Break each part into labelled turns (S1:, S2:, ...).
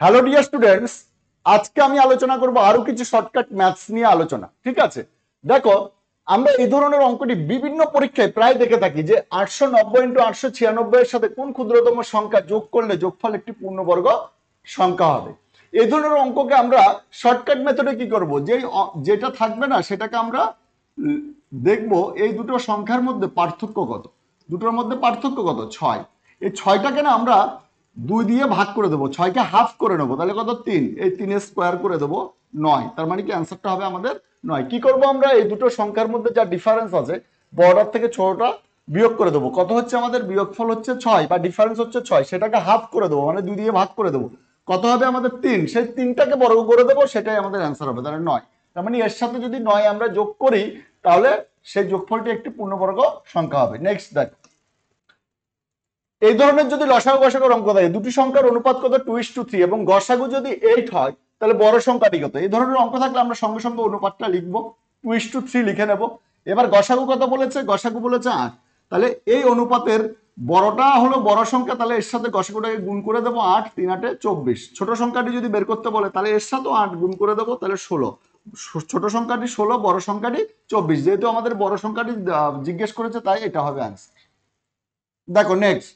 S1: Hello dear students, আজকে আমি আলোচনা করব আরো কিছু শর্টকাট ম্যাথস নিয়ে আলোচনা। ঠিক আছে, দেখো আমরা এই ধরনের অঙ্কটি বিভিন্ন পরীক্ষায় প্রায় দেখে থাকি যে 890 ইন্টু 896 এর সাথে কোন ক্ষুদ্রতম সংখ্যা যোগ করলে যোগফল একটি পূর্ণবর্গ সংখ্যা হবে। এই ধরনের অঙ্ককে আমরা শর্টকাট মেথডে কি করব, যেটা থাকবে না সেটাকে আমরা দেখব এই দুটো সংখ্যার মধ্যে পার্থক্য কত। দুটোর মধ্যে পার্থক্য কত? 6। এই 6টাকে না আমরা 2 দিয়ে ভাগ করে দেবো, 6কে হাফ করে নেবো, তাহলে কত? 3। এই 3 স্কোয়ার করে দেবো 9। তার মানে কি অ্যান্সারটা হবে আমাদের 9। কি করব আমরা? এই দুটো সংখ্যার মধ্যে যা ডিফারেন্স আছে বড়টার থেকে ছোটটা বিয়োগ করে দেবো। কত হচ্ছে আমাদের? বিয়োগফল হচ্ছে 6 বা ডিফারেন্স হচ্ছে 6, সেটাকে হাফ করে দেবো, মানে 2 দিয়ে ভাগ করে দেবো। কত হবে আমাদের? 3। সেই 3টাকে বর্গ করে দেবো, সেটাই আমাদের অ্যান্সার হবে, তাহলে 9। তার মানে এর সাথে যদি 9 আমরা যোগ করি তাহলে সেই যোগফলটি একটি পূর্ণবর্গ সংখ্যা হবে। নেক্সট দেখ, এই ধরনের যদি লসাগু গসাগুর অঙ্ক থাকে, দুটি সংখ্যার অনুপাত কত? 2:3 এবং গসাগু যদি 8 হয় তাহলে বড় সংখ্যাটি কত? এই ধরনের অঙ্ক থাকলে আমরা সঙ্গে সঙ্গে অনুপাতটা লিখবো, 2:3 লিখে নেব। এবার গসাগু কত বলেছে? গসাগু বলেছে 8। তাহলে এই অনুপাতের বড়টা হলো বড় সংখ্যা, তাহলে এর সাথে গসাগুটাকে গুণ করে দেবো 8, 3 8 24। ছোট সংখ্যাটি যদি বের করতে বলে তাহলে এর সাথেও 8 গুণ করে দেবো, তাহলে 16। ছোট সংখ্যাটি 16, বড় সংখ্যাটি 24। যেহেতু আমাদের বড় সংখ্যাটি জিজ্ঞেস করেছে তাই এটা হবে অ্যান্সার। দেখো নেক্সট,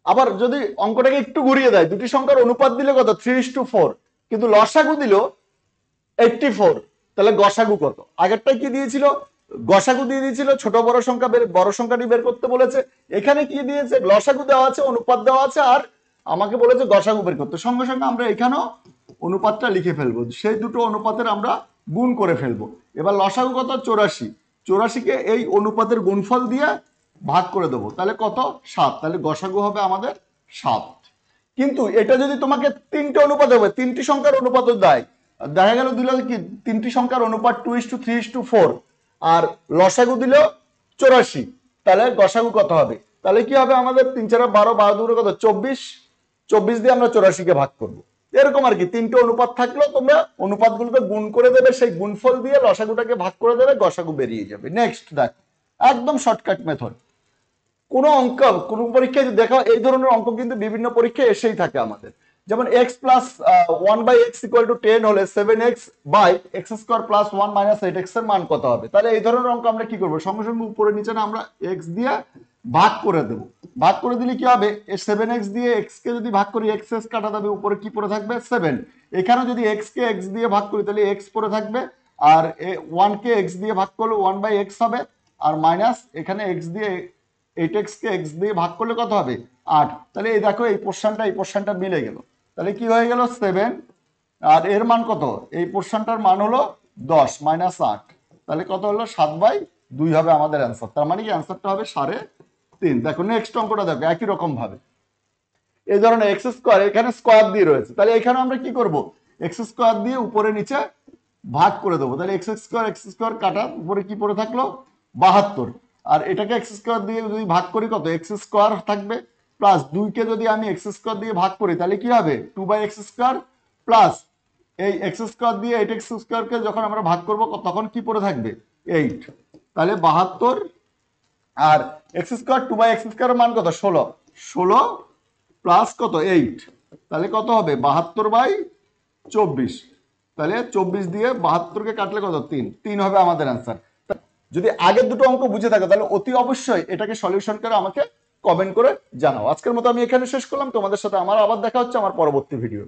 S1: আবার যদি অঙ্কটাকে একটু ঘুরিয়ে দেয়, দুটি সংখ্যার অনুপাত দিলে কত? 3:4, কিন্তু লসাগু দিল 84, তাহলে গসাগু কত? আগেরটাই কি দিয়েছিল? গসাগু দিয়ে দিয়েছিল, ছোট বড় সংখ্যা বড় সংখ্যাটি বের করতে বলেছে। এখানে কি দিয়েছে? লসাগু দেওয়া আছে, অনুপাত দেওয়া আছে, আর আমাকে বলেছে গসাগু বের করতে। সঙ্গে সঙ্গে আমরা এখানেও অনুপাতটা লিখে ফেলবো, সেই দুটো অনুপাতের আমরা গুণ করে ফেলবো। এবার লসাগু কত? 84। 84কে এই অনুপাতের গুণফল দিয়ে ভাগ করে দেবো, তাহলে কত? 7। তাহলে গসাগু হবে আমাদের 7। কিন্তু এটা যদি তোমাকে 3টে অনুপাত হবে, 3টি সংখ্যার অনুপাতও দেয়, দেখা গেল দিল কি 3টি সংখ্যার অনুপাত 2:3:4 আর লসাগু দিল 84, তাহলে গসাগু কত হবে? তাহলে কি হবে আমাদের? 3 4 12, 12 2 কত? 24। 24 দিয়ে আমরা 84কে ভাগ করবো। এরকম আর কি, 3টে অনুপাত থাকলেও তোমরা অনুপাতগুলোকে গুণ করে দেবে, সেই গুণফল দিয়ে লসাগুটাকে ভাগ করে দেবে, গসাগু বেরিয়ে যাবে। নেক্সট দেখ, একদম শর্টকাট মেথড। কোনো অঙ্ক কোনো পরীক্ষায় দেখা এই ধরনের অঙ্ক কিন্তু বিভিন্ন পরীক্ষায় এসেই থাকে আমাদের। যেমন x প্লাস 1/x = 10 হলে 7x/x² + 1 - 8x এর মান কত হবে? তাহলে এই ধরনের অঙ্ক আমরা কি করব? সঙ্গে সঙ্গে উপরে নিচে না আমরা x দিয়ে ভাগ করে দেব। ভাগ করে দিলে কি হবে? 7x দিয়ে x কে যদি ভাগ করি, x কাটা যাবে, উপরে কি পড়ে থাকবে? 7। এখানে যদি x কে x দিয়ে ভাগ করি তাহলে x পড়ে থাকবে, আর 1 কে x দিয়ে ভাগ করলে 1/x হবে, আর মাইনাস এখানে x দিয়ে 8x কে x দিয়ে ভাগ করলে কত হবে? 8। তাহলে এই দেখো এই পোর্শনটা মিলে গেল, তাহলে কি হয়ে গেল? 7। আর এর মান কত? এই পোর্শনটার মান হলো 10 - 8, তাহলে কত হলো? 7/2 হবে আমাদের অ্যান্সার। তার মানে কি অ্যান্সারটা হবে 3.5। দেখো নেক্সট অঙ্কটা দেখো, একই রকম ভাবে এই ধরনের এক্স স্কোয়ার, এখানে স্কোয়ার দিয়ে রয়েছে, তাহলে এখানে আমরা কি করব? এক্স স্কোয়ার দিয়ে উপরে নিচে ভাগ করে দেবো, তাহলে এক্স স্কোয়ার কাটা, উপরে কি পড়ে থাকলো? 72। আর এটাকে এক্স স্কোয়ার দিয়ে যদি ভাগ করি কত? এক্স স্কোয়ার থাকবে, প্লাস 2কে যদি আমি এক্স স্কোয়ার দিয়ে ভাগ করি তাহলে কি হবে? 2/x² প্লাস এই এক্স স্কোয়ার দিয়ে 8x²কে যখন আমরা ভাগ করব তখন কি পড়ে থাকবে? 8। তাহলে 72, আর x², 2/x² মান কত? 16। 16 প্লাস কত? 8, তাহলে কত হবে? 72/24। তাহলে 24 দিয়ে 72কে কাটলে কত? 3 হবে আমাদের অ্যান্সার। যদি আগের দুটো অঙ্ক বুঝে থাকে তাহলে অতি অবশ্যই এটাকে সলিউশন করে আমাকে কমেন্ট করে জানাও। আজকের মতো আমি এখানে শেষ করলাম, তোমাদের সাথে আমার আবার দেখা হচ্ছে আমার পরবর্তী ভিডিও।